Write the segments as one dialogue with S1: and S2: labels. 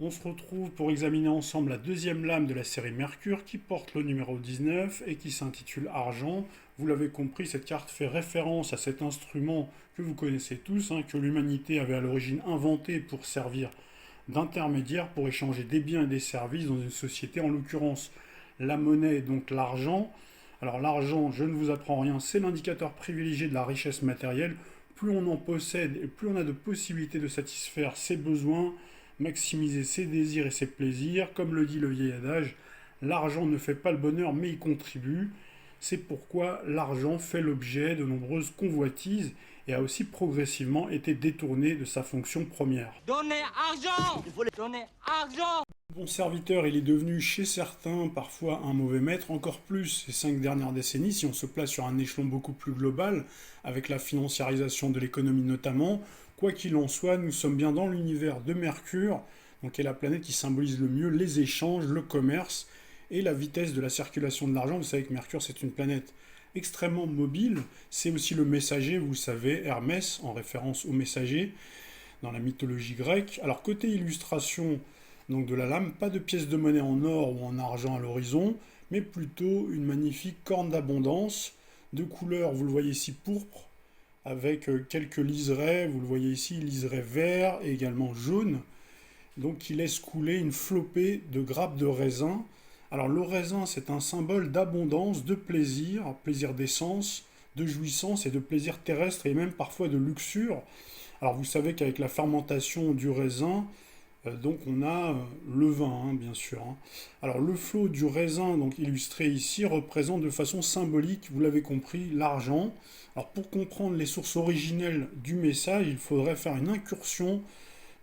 S1: On se retrouve pour examiner ensemble la deuxième lame de la série Mercure qui porte le numéro 19 et qui s'intitule Argent. Vous l'avez compris, cette carte fait référence à cet instrument que vous connaissez tous, que l'humanité avait à l'origine inventé pour servir d'intermédiaire pour échanger des biens et des services dans une société, en l'occurrence la monnaie, donc l'argent. Alors l'argent, je ne vous apprends rien, c'est l'indicateur privilégié de la richesse matérielle. Plus on en possède et plus on a de possibilités de satisfaire ses besoins, maximiser ses désirs et ses plaisirs. Comme le dit le vieil adage, l'argent ne fait pas le bonheur mais il contribue. C'est pourquoi l'argent fait l'objet de nombreuses convoitises et a aussi progressivement été détourné de sa fonction première.
S2: Donnez argent! Il faut les donner argent!
S1: Bon serviteur, il est devenu chez certains parfois un mauvais maître, encore plus ces 5 dernières décennies, si on se place sur un échelon beaucoup plus global, avec la financiarisation de l'économie notamment. Quoi qu'il en soit, nous sommes bien dans l'univers de Mercure, donc qui est la planète qui symbolise le mieux les échanges, le commerce et la vitesse de la circulation de l'argent. Vous savez que Mercure, c'est une planète extrêmement mobile, c'est aussi le messager, vous savez, Hermès, en référence au messager, dans la mythologie grecque. Alors côté illustration, donc de la lame, pas de pièces de monnaie en or ou en argent à l'horizon, mais plutôt une magnifique corne d'abondance, de couleur, vous le voyez ici, pourpre, avec quelques liserés, vous le voyez ici, liserés vert et également jaune, donc qui laisse couler une flopée de grappes de raisin. Alors le raisin, c'est un symbole d'abondance, de plaisir, plaisir d'essence, de jouissance et de plaisir terrestre et même parfois de luxure. Alors vous savez qu'avec la fermentation du raisin, donc on a le vin, bien sûr. Alors le flot du raisin, donc illustré ici, représente de façon symbolique, vous l'avez compris, l'argent. Alors pour comprendre les sources originelles du message, il faudrait faire une incursion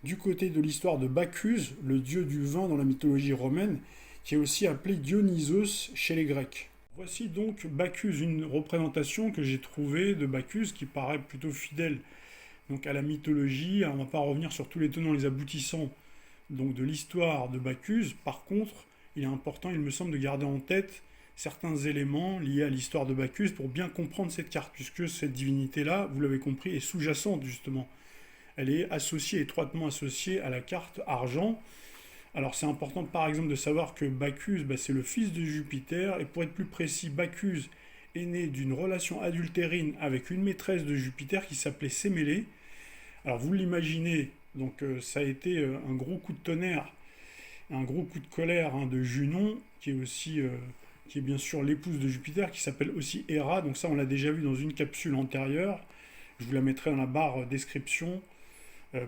S1: du côté de l'histoire de Bacchus, le dieu du vin dans la mythologie romaine, qui est aussi appelé Dionysos chez les Grecs. Voici donc Bacchus, une représentation que j'ai trouvée de Bacchus qui paraît plutôt fidèle donc à la mythologie. Alors, on ne va pas revenir sur tous les tenants et les aboutissants donc de l'histoire de Bacchus. Par contre, il est important, il me semble, de garder en tête certains éléments liés à l'histoire de Bacchus pour bien comprendre cette carte, puisque cette divinité-là, vous l'avez compris, est sous-jacente justement. Elle est associée, étroitement associée à la carte argent. Alors c'est important par exemple de savoir que Bacchus, c'est le fils de Jupiter, et pour être plus précis, Bacchus est né d'une relation adultérine avec une maîtresse de Jupiter qui s'appelait Sémélé. Alors vous l'imaginez, donc ça a été un gros coup de tonnerre, un gros coup de colère de Junon, qui est aussi, qui est bien sûr l'épouse de Jupiter, qui s'appelle aussi Héra. Donc ça on l'a déjà vu dans une capsule antérieure. Je vous la mettrai dans la barre description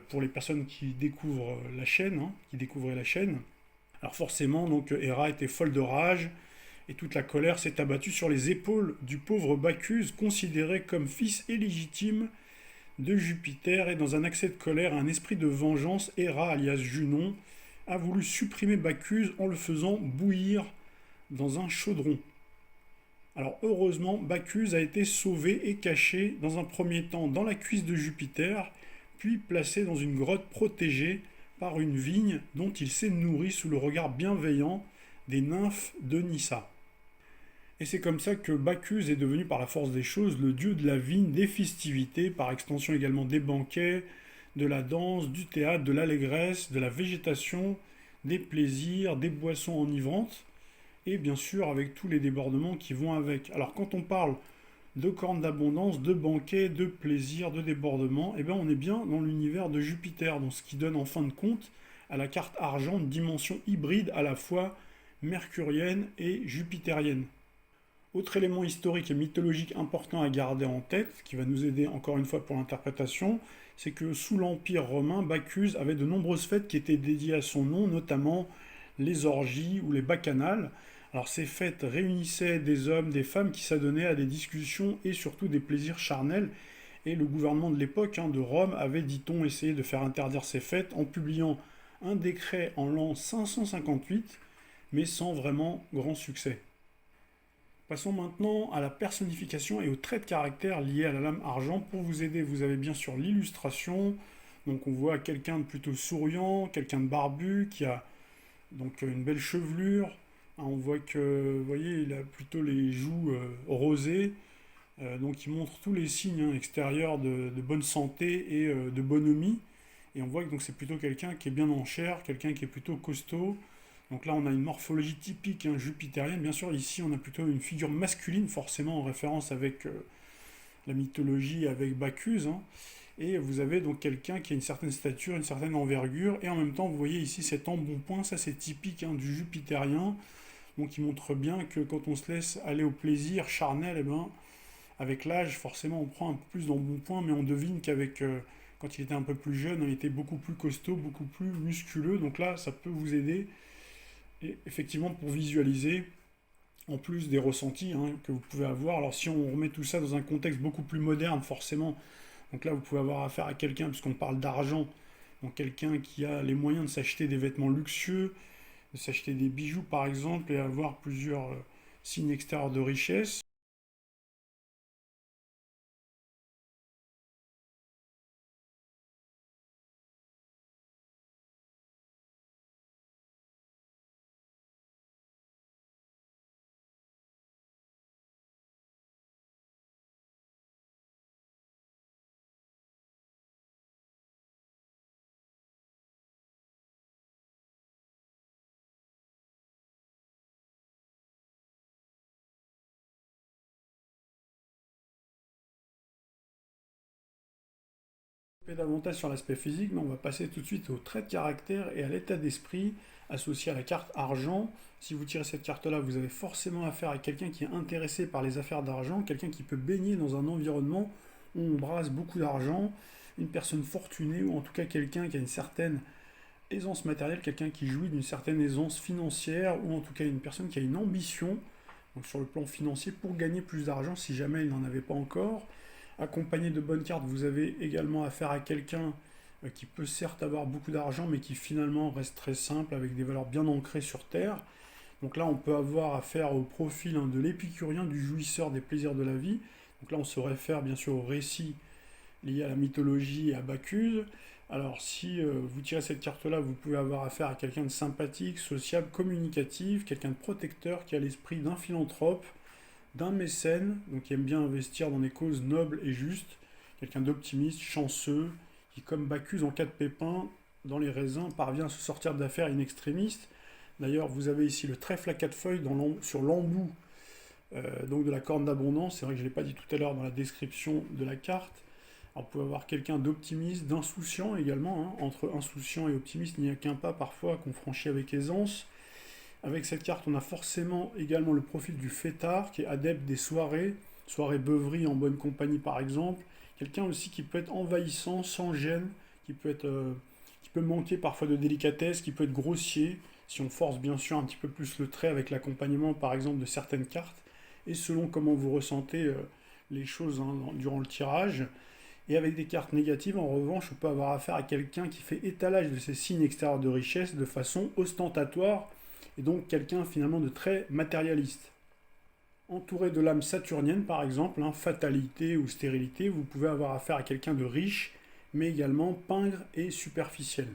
S1: pour les personnes qui découvrent la chaîne, qui découvraient la chaîne. Alors forcément, donc Héra était folle de rage et toute la colère s'est abattue sur les épaules du pauvre Bacchus, considéré comme fils illégitime de Jupiter, et dans un accès de colère, un esprit de vengeance, Héra, alias Junon, a voulu supprimer Bacchus en le faisant bouillir dans un chaudron. Alors heureusement, Bacchus a été sauvé et caché dans un premier temps dans la cuisse de Jupiter, puis placé dans une grotte protégée par une vigne dont il s'est nourri sous le regard bienveillant des nymphes de Nyssa. Et c'est comme ça que Bacchus est devenu par la force des choses le dieu de la vigne, des festivités, par extension également des banquets, de la danse, du théâtre, de l'allégresse, de la végétation, des plaisirs, des boissons enivrantes, et bien sûr avec tous les débordements qui vont avec. Alors quand on parle de cornes d'abondance, de banquets, de plaisirs, de débordements, on est bien dans l'univers de Jupiter, donc ce qui donne en fin de compte à la carte argent une dimension hybride à la fois mercurienne et jupitérienne. Autre élément historique et mythologique important à garder en tête, qui va nous aider encore une fois pour l'interprétation, c'est que sous l'Empire romain, Bacchus avait de nombreuses fêtes qui étaient dédiées à son nom, notamment les orgies ou les bacchanales. Alors ces fêtes réunissaient des hommes, des femmes qui s'adonnaient à des discussions et surtout des plaisirs charnels. Et le gouvernement de l'époque de Rome avait, dit-on, essayé de faire interdire ces fêtes en publiant un décret en l'an 558, mais sans vraiment grand succès. Passons maintenant à la personnification et aux traits de caractère liés à la lame argent. Pour vous aider, vous avez bien sûr l'illustration. Donc on voit quelqu'un de plutôt souriant, quelqu'un de barbu qui a donc une belle chevelure. On voit que, vous voyez, il a plutôt les joues rosées. Donc il montre tous les signes extérieurs de bonne santé et de bonhomie. Et on voit que donc c'est plutôt quelqu'un qui est bien en chair, quelqu'un qui est plutôt costaud. Donc là, on a une morphologie typique jupitérienne. Bien sûr, ici, on a plutôt une figure masculine, forcément en référence avec la mythologie, avec Bacchus. Et vous avez donc quelqu'un qui a une certaine stature, une certaine envergure. Et en même temps, vous voyez ici cet embonpoint. Ça, c'est typique du jupitérien. Donc, il montre bien que quand on se laisse aller au plaisir charnel, eh ben, avec l'âge, forcément, on prend un peu plus d'embonpoint. Mais on devine qu'avec... quand il était un peu plus jeune, il était beaucoup plus costaud, beaucoup plus musculeux. Donc là, ça peut vous aider. Et effectivement, pour visualiser, en plus des ressentis que vous pouvez avoir. Alors si on remet tout ça dans un contexte beaucoup plus moderne, forcément, donc là vous pouvez avoir affaire à quelqu'un, puisqu'on parle d'argent, donc quelqu'un qui a les moyens de s'acheter des vêtements luxueux, de s'acheter des bijoux par exemple, et avoir plusieurs signes extérieurs de richesse. Davantage sur l'aspect physique, mais on va passer tout de suite au trait de caractère et à l'état d'esprit associé à la carte argent. Si vous tirez cette carte-là, vous avez forcément affaire à quelqu'un qui est intéressé par les affaires d'argent, quelqu'un qui peut baigner dans un environnement où on brasse beaucoup d'argent, une personne fortunée ou en tout cas quelqu'un qui a une certaine aisance matérielle, quelqu'un qui jouit d'une certaine aisance financière ou en tout cas une personne qui a une ambition donc sur le plan financier pour gagner plus d'argent si jamais il n'en avait pas encore. Accompagné de bonnes cartes, vous avez également affaire à quelqu'un qui peut certes avoir beaucoup d'argent, mais qui finalement reste très simple, avec des valeurs bien ancrées sur Terre. Donc là, on peut avoir affaire au profil de l'épicurien, du jouisseur des plaisirs de la vie. Donc là, on se réfère bien sûr au récit lié à la mythologie et à Bacchus. Alors si vous tirez cette carte-là, vous pouvez avoir affaire à quelqu'un de sympathique, sociable, communicatif, quelqu'un de protecteur, qui a l'esprit d'un philanthrope, d'un mécène, donc qui aime bien investir dans des causes nobles et justes, quelqu'un d'optimiste, chanceux, qui comme Bacchus en cas de pépin, dans les raisins, parvient à se sortir d'affaires in extremis. D'ailleurs, vous avez ici le trèfle à quatre feuilles sur l'embout donc de la corne d'abondance. C'est vrai que je ne l'ai pas dit tout à l'heure dans la description de la carte. Alors, vous pouvez avoir quelqu'un d'optimiste, d'insouciant également. Entre insouciant et optimiste, il n'y a qu'un pas parfois qu'on franchit avec aisance. Avec cette carte, on a forcément également le profil du fêtard, qui est adepte des soirées beuverie en bonne compagnie par exemple. Quelqu'un aussi qui peut être envahissant, sans gêne, qui peut manquer parfois de délicatesse, qui peut être grossier, si on force bien sûr un petit peu plus le trait avec l'accompagnement par exemple de certaines cartes, et selon comment vous ressentez les choses durant le tirage. Et avec des cartes négatives, en revanche, on peut avoir affaire à quelqu'un qui fait étalage de ses signes extérieurs de richesse de façon ostentatoire, et donc quelqu'un finalement de très matérialiste. Entouré de l'âme saturnienne par exemple, fatalité ou stérilité, vous pouvez avoir affaire à quelqu'un de riche, mais également pingre et superficiel.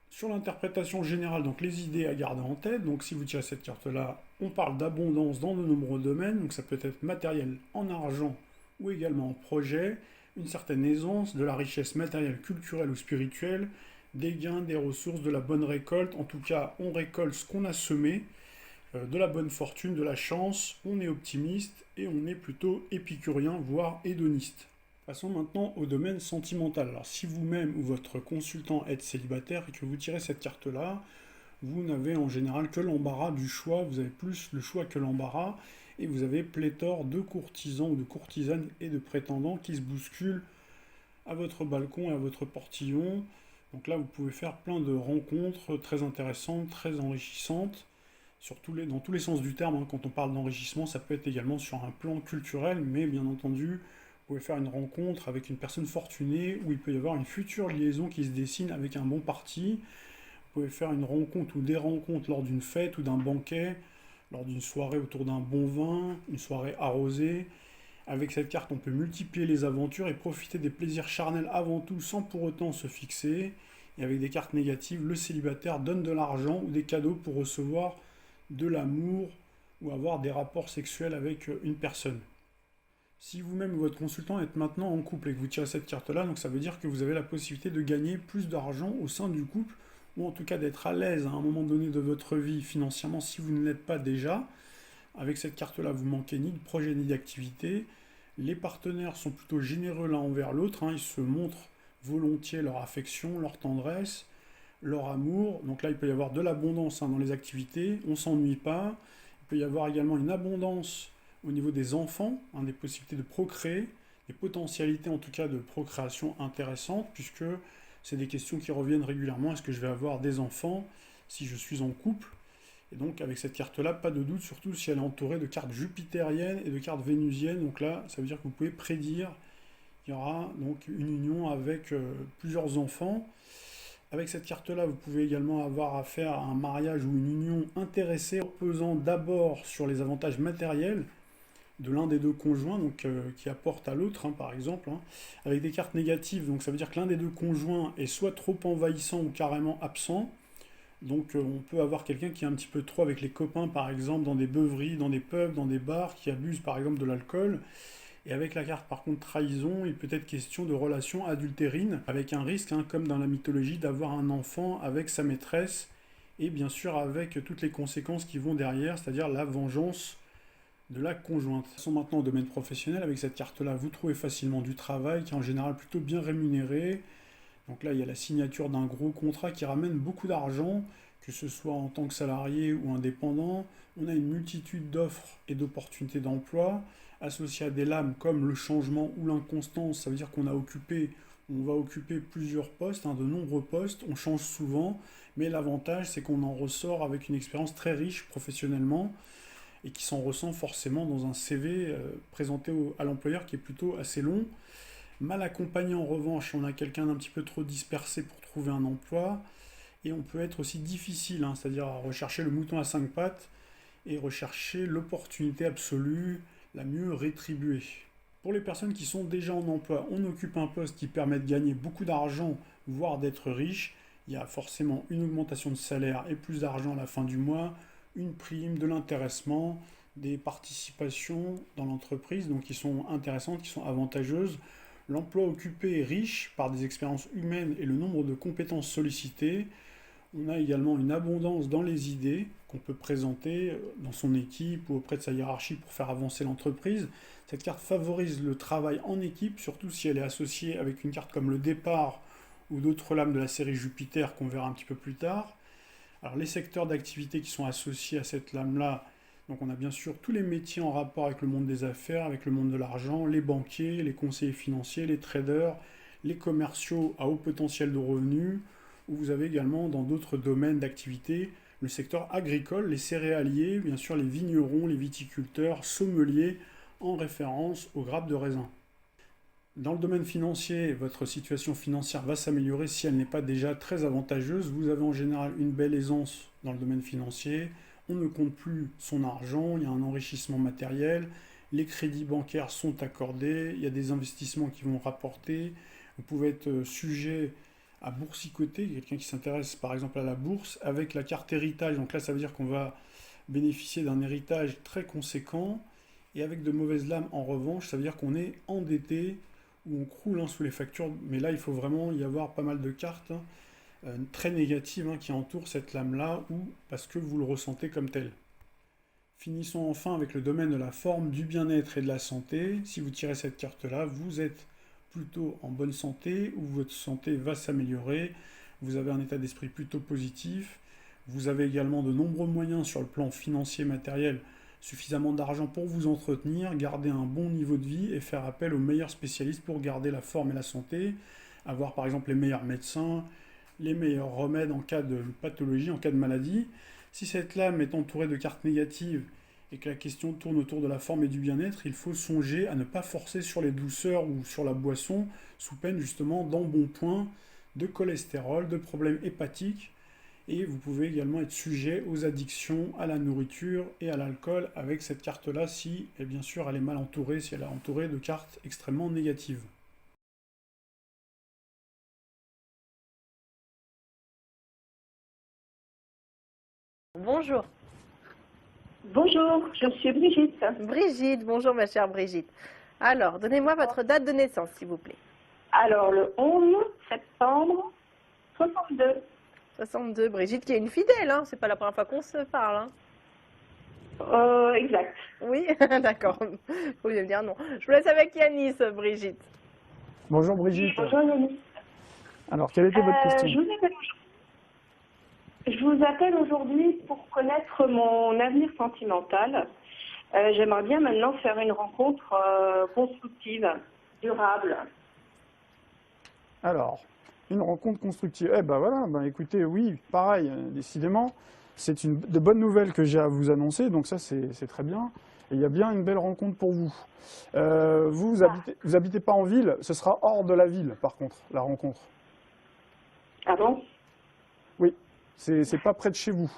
S1: Sur l'interprétation générale, donc les idées à garder en tête, donc si vous tirez cette carte-là, on parle d'abondance dans de nombreux domaines, donc ça peut être matériel en argent ou également en projet, une certaine aisance, de la richesse matérielle, culturelle ou spirituelle, des gains, des ressources, de la bonne récolte. En tout cas, on récolte ce qu'on a semé, de la bonne fortune, de la chance, on est optimiste et on est plutôt épicurien, voire hédoniste. Passons maintenant au domaine sentimental. Alors si vous-même ou votre consultant êtes célibataire et que vous tirez cette carte-là, vous n'avez en général que l'embarras du choix, vous avez plus le choix que l'embarras, et vous avez pléthore de courtisans ou de courtisanes et de prétendants qui se bousculent à votre balcon et à votre portillon. Donc là, vous pouvez faire plein de rencontres très intéressantes, très enrichissantes, dans tous les sens du terme. Quand on parle d'enrichissement, ça peut être également sur un plan culturel, mais bien entendu, vous pouvez faire une rencontre avec une personne fortunée, où il peut y avoir une future liaison qui se dessine avec un bon parti. Vous pouvez faire une rencontre ou des rencontres lors d'une fête ou d'un banquet, lors d'une soirée autour d'un bon vin, une soirée arrosée. Avec cette carte, on peut multiplier les aventures et profiter des plaisirs charnels avant tout sans pour autant se fixer. Et avec des cartes négatives, le célibataire donne de l'argent ou des cadeaux pour recevoir de l'amour ou avoir des rapports sexuels avec une personne. Si vous-même ou votre consultant êtes maintenant en couple et que vous tirez cette carte-là, donc ça veut dire que vous avez la possibilité de gagner plus d'argent au sein du couple, ou en tout cas d'être à l'aise à un moment donné de votre vie financièrement si vous ne l'êtes pas déjà. Avec cette carte-là, vous manquez ni de projet ni d'activité. Les partenaires sont plutôt généreux l'un envers l'autre, hein. Ils se montrent volontiers leur affection, leur tendresse, leur amour. Donc là, il peut y avoir de l'abondance, hein, dans les activités, on ne s'ennuie pas. Il peut y avoir également une abondance au niveau des enfants, hein, des possibilités de procréer, des potentialités en tout cas de procréation intéressantes, puisque c'est des questions qui reviennent régulièrement. Est-ce que je vais avoir des enfants si je suis en couple? Et donc avec cette carte-là, pas de doute, surtout si elle est entourée de cartes jupitériennes et de cartes vénusiennes. Donc là, ça veut dire que vous pouvez prédire qu'il y aura donc une union avec plusieurs enfants. Avec cette carte-là, vous pouvez également avoir affaire à un mariage ou une union intéressée, reposant d'abord sur les avantages matériels de l'un des deux conjoints, donc qui apporte à l'autre, hein, par exemple, hein, avec des cartes négatives. Donc ça veut dire que l'un des deux conjoints est soit trop envahissant ou carrément absent. Donc on peut avoir quelqu'un qui est un petit peu trop avec les copains, par exemple, dans des beuveries, dans des pubs, dans des bars, qui abuse par exemple de l'alcool. Et avec la carte par contre trahison, il peut être question de relations adultérines, avec un risque, hein, comme dans la mythologie, d'avoir un enfant avec sa maîtresse, et bien sûr avec toutes les conséquences qui vont derrière, c'est-à-dire la vengeance de la conjointe. Passons maintenant au domaine professionnel. Avec cette carte-là, vous trouvez facilement du travail, qui est en général plutôt bien rémunéré. Donc là, il y a la signature d'un gros contrat qui ramène beaucoup d'argent, que ce soit en tant que salarié ou indépendant. On a une multitude d'offres et d'opportunités d'emploi, associées à des lames comme le changement ou l'inconstance. Ça veut dire on va occuper plusieurs postes, hein, de nombreux postes, on change souvent, mais l'avantage c'est qu'on en ressort avec une expérience très riche professionnellement et qui s'en ressent forcément dans un CV présenté à l'employeur qui est plutôt assez long. Mal accompagné en revanche, on a quelqu'un d'un petit peu trop dispersé pour trouver un emploi, et on peut être aussi difficile, hein, c'est-à-dire à rechercher le mouton à cinq pattes et rechercher l'opportunité absolue, la mieux rétribuée. Pour les personnes qui sont déjà en emploi, on occupe un poste qui permet de gagner beaucoup d'argent, voire d'être riche. Il y a forcément une augmentation de salaire et plus d'argent à la fin du mois, une prime, de l'intéressement, des participations dans l'entreprise, donc qui sont intéressantes, qui sont avantageuses. L'emploi occupé est riche par des expériences humaines et le nombre de compétences sollicitées. On a également une abondance dans les idées qu'on peut présenter dans son équipe ou auprès de sa hiérarchie pour faire avancer l'entreprise. Cette carte favorise le travail en équipe, surtout si elle est associée avec une carte comme le départ ou d'autres lames de la série Jupiter qu'on verra un petit peu plus tard. Alors les secteurs d'activité qui sont associés à cette lame-là, donc on a bien sûr tous les métiers en rapport avec le monde des affaires, avec le monde de l'argent, les banquiers, les conseillers financiers, les traders, les commerciaux à haut potentiel de revenus, ou vous avez également dans d'autres domaines d'activité le secteur agricole, les céréaliers, bien sûr les vignerons, les viticulteurs, sommeliers, en référence aux grappes de raisin. Dans le domaine financier, votre situation financière va s'améliorer si elle n'est pas déjà très avantageuse. Vous avez en général une belle aisance dans le domaine financier. On ne compte plus son argent, il y a un enrichissement matériel, les crédits bancaires sont accordés, il y a des investissements qui vont rapporter. Vous pouvez être sujet à boursicoter, quelqu'un qui s'intéresse par exemple à la bourse, avec la carte héritage. Donc là, ça veut dire qu'on va bénéficier d'un héritage très conséquent. Et avec de mauvaises lames, en revanche, ça veut dire qu'on est endetté ou on croule, hein, sous les factures. Mais là, il faut vraiment y avoir pas mal de cartes, hein, très négatives, hein, qui entourent cette lame-là, ou parce que vous le ressentez comme tel. Finissons enfin avec le domaine de la forme, du bien-être et de la santé. Si vous tirez cette carte-là, vous êtes plutôt en bonne santé, ou votre santé va s'améliorer, vous avez un état d'esprit plutôt positif, vous avez également de nombreux moyens sur le plan financier, matériel, suffisamment d'argent pour vous entretenir, garder un bon niveau de vie et faire appel aux meilleurs spécialistes pour garder la forme et la santé, avoir par exemple les meilleurs médecins, les meilleurs remèdes en cas de pathologie, en cas de maladie. Si cette lame est entourée de cartes négatives et que la question tourne autour de la forme et du bien-être, il faut songer à ne pas forcer sur les douceurs ou sur la boisson, sous peine justement d'embonpoint, de cholestérol, de problèmes hépatiques. Et vous pouvez également être sujet aux addictions à la nourriture et à l'alcool avec cette carte-là, si, et bien sûr, elle est mal entourée, si elle est entourée de cartes extrêmement négatives.
S3: Bonjour.
S4: Bonjour, je suis Brigitte.
S3: Brigitte, bonjour ma chère Brigitte. Alors, donnez-moi votre date de naissance, s'il vous plaît.
S4: Alors, le 11 septembre 62.
S3: 62, Brigitte qui est une fidèle, hein. C'est pas la première fois qu'on se parle. Hein.
S4: Exact.
S3: Oui, d'accord. Faut bien me dire non. Je vous laisse avec Yanis, Brigitte.
S5: Bonjour Brigitte.
S4: Bonjour Yannis.
S5: Alors, quelle était votre question?
S4: Je vous appelle aujourd'hui pour connaître mon avenir sentimental. J'aimerais bien maintenant faire une rencontre constructive, durable.
S5: Alors, une rencontre constructive. Eh ben voilà, ben écoutez, oui, pareil, décidément, c'est de bonnes nouvelles que j'ai à vous annoncer, donc ça c'est très bien. Et il y a bien une belle rencontre pour vous. Vous habitez pas en ville, ce sera hors de la ville, par contre, la rencontre.
S4: Ah bon?
S5: Oui, c'est pas près de chez vous.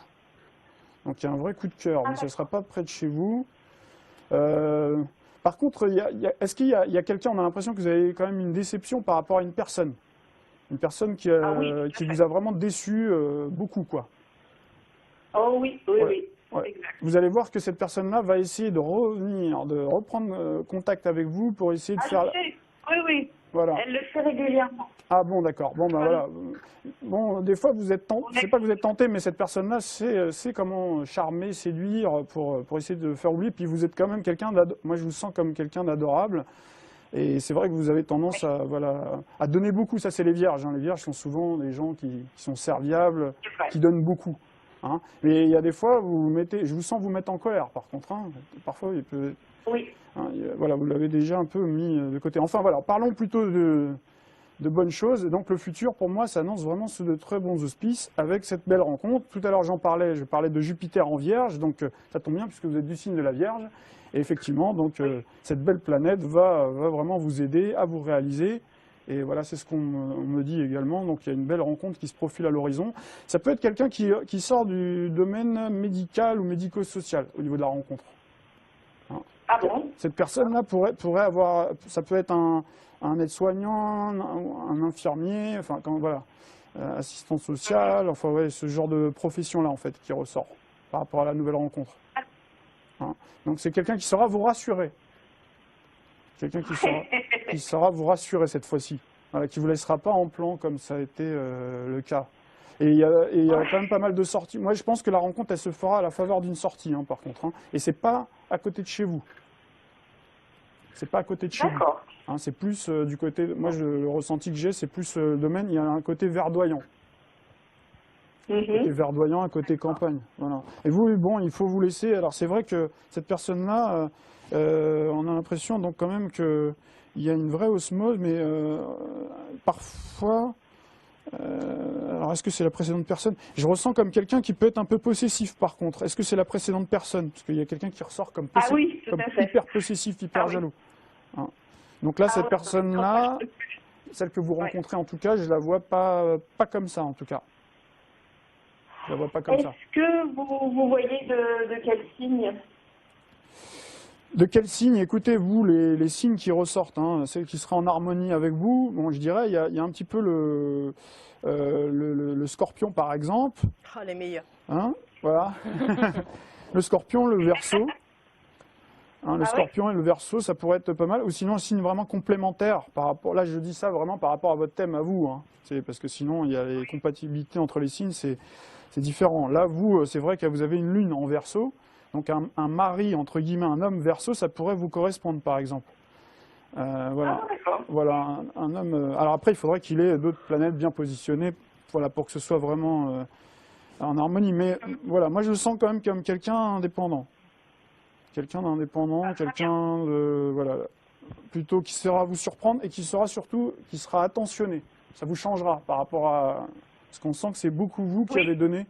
S5: Donc il y a un vrai coup de cœur, mais ce ne sera pas près de chez vous. Par contre, est-ce qu'il y a quelqu'un, on a l'impression que vous avez quand même une déception par rapport à une personne qui vous a vraiment déçu beaucoup, quoi.
S4: Oh oui, oui,
S5: Ouais.
S4: oui.
S5: Ouais.
S4: Exact.
S5: Vous allez voir que cette personne-là va essayer de revenir, de reprendre contact avec vous pour essayer de
S4: Ah,
S5: faire...
S4: je sais. Oui, oui.
S5: Voilà.
S4: Elle le fait régulièrement.
S5: Ah bon, d'accord. Bon, ben voilà. Bon, des fois, vous êtes tenté, c'est pas que vous êtes tenté, mais cette personne-là sait comment charmer, séduire pour essayer de faire oublier. Puis vous êtes quand même quelqu'un d'adorable. Moi, je vous sens comme quelqu'un d'adorable. Et c'est vrai que vous avez tendance à donner beaucoup. Ça, c'est les vierges. Hein. Les vierges sont souvent des gens qui sont serviables, qui donnent beaucoup. Hein. Mais il y a des fois, je vous sens vous mettre en colère, par contre. Hein. Parfois, il peut...
S4: Oui.
S5: Hein, voilà, vous l'avez déjà un peu mis de côté. Enfin, voilà, parlons plutôt de bonnes choses. Et donc, le futur, pour moi, s'annonce vraiment sous de très bons auspices avec cette belle rencontre. Tout à l'heure, je parlais de Jupiter en Vierge, donc ça tombe bien puisque vous êtes du signe de la Vierge. Et effectivement, donc, cette belle planète va vraiment vous aider à vous réaliser. Et voilà, c'est ce qu'on me dit également. Donc, il y a une belle rencontre qui se profile à l'horizon. Ça peut être quelqu'un qui sort du domaine médical ou médico-social au niveau de la rencontre. Hein.
S4: Ah bon?
S5: Cette personne-là pourrait avoir... Ça peut être un aide-soignant, un infirmier, enfin, voilà, assistant social, enfin, ouais, ce genre de profession-là, en fait, qui ressort par rapport à la nouvelle rencontre. Hein. Donc, c'est quelqu'un qui saura vous rassurer. Quelqu'un qui saura vous rassurer cette fois-ci, voilà, qui ne vous laissera pas en plan comme ça a été le cas. Et il y a quand même pas mal de sorties. Moi, je pense que la rencontre, elle se fera à la faveur d'une sortie, hein, par contre. Hein. Et c'est pas à côté de chez vous. C'est pas à côté de chez vous. Hein, c'est plus du côté... Moi, le ressenti que j'ai, c'est plus le domaine, il y a un côté verdoyant. Un côté verdoyant, un côté campagne. Voilà. Et vous, bon, il faut vous laisser... Alors, c'est vrai que cette personne-là... on a l'impression donc quand même qu'il y a une vraie osmose, mais parfois, alors est-ce que c'est la précédente personne? Je ressens comme quelqu'un qui peut être un peu possessif par contre. Est-ce que c'est la précédente personne? Parce qu'il y a quelqu'un qui ressort comme, comme hyper possessif, hyper jaloux. Hein. Donc là, cette personne-là, celle que vous rencontrez en tout cas, je la vois pas comme ça en tout cas. Je la vois pas comme ça.
S4: Est-ce que vous voyez de quel signe?
S5: De quel signe? Écoutez, vous, les signes qui ressortent, hein, celle qui sera en harmonie avec vous, bon, je dirais, il y a un petit peu le scorpion, par exemple.
S3: Oh, les meilleurs.
S5: Hein, voilà. Le scorpion, le verseau. Hein, le scorpion et le verseau, ça pourrait être pas mal. Ou sinon, un signe vraiment complémentaire. Par rapport, là, je dis ça vraiment par rapport à votre thème, à vous. Hein. Parce que sinon, il y a les compatibilités entre les signes, c'est différent. Là, vous, c'est vrai que vous avez une lune en verseau. Donc un mari, entre guillemets, un homme verseau, ça pourrait vous correspondre, par exemple. Voilà, voilà un homme... alors après, il faudrait qu'il ait d'autres planètes bien positionnées, voilà, pour que ce soit vraiment en harmonie. Mais voilà, moi je le sens quand même comme quelqu'un d'indépendant. Quelqu'un d'indépendant, quelqu'un de... Voilà, plutôt qui saura vous surprendre et qui sera surtout, qui sera attentionné. Ça vous changera par rapport à... Parce qu'on sent que c'est beaucoup vous qui avez donné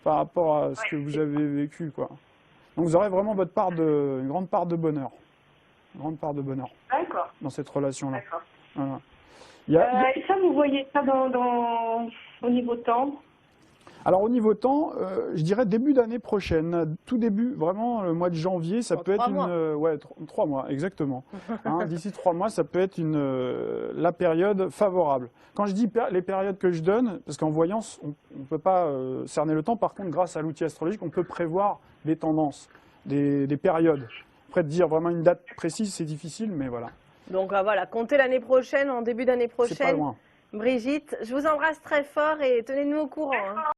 S5: par rapport à ce que vous avez vécu, quoi. Donc vous aurez vraiment une grande part de bonheur. Une grande part de bonheur.
S4: D'accord.
S5: Dans cette relation-là.
S4: D'accord.
S5: Voilà.
S4: Et ça, vous voyez ça au niveau temps?
S5: Alors au niveau temps, je dirais début d'année prochaine, tout début, vraiment le mois de janvier, ça peut être ouais, 3 mois, exactement. Hein, d'ici 3 mois, ça peut être la période favorable. Quand je dis les périodes que je donne, parce qu'en voyance, on ne peut pas cerner le temps, par contre, grâce à l'outil astrologique, on peut prévoir des tendances, des périodes Après, dire vraiment une date précise, c'est difficile, mais voilà.
S3: Donc voilà, comptez l'année prochaine, en début d'année
S5: C'est pas
S3: prochaine.
S5: loin.
S3: Brigitte, je vous embrasse très fort et tenez-nous au courant. Hein.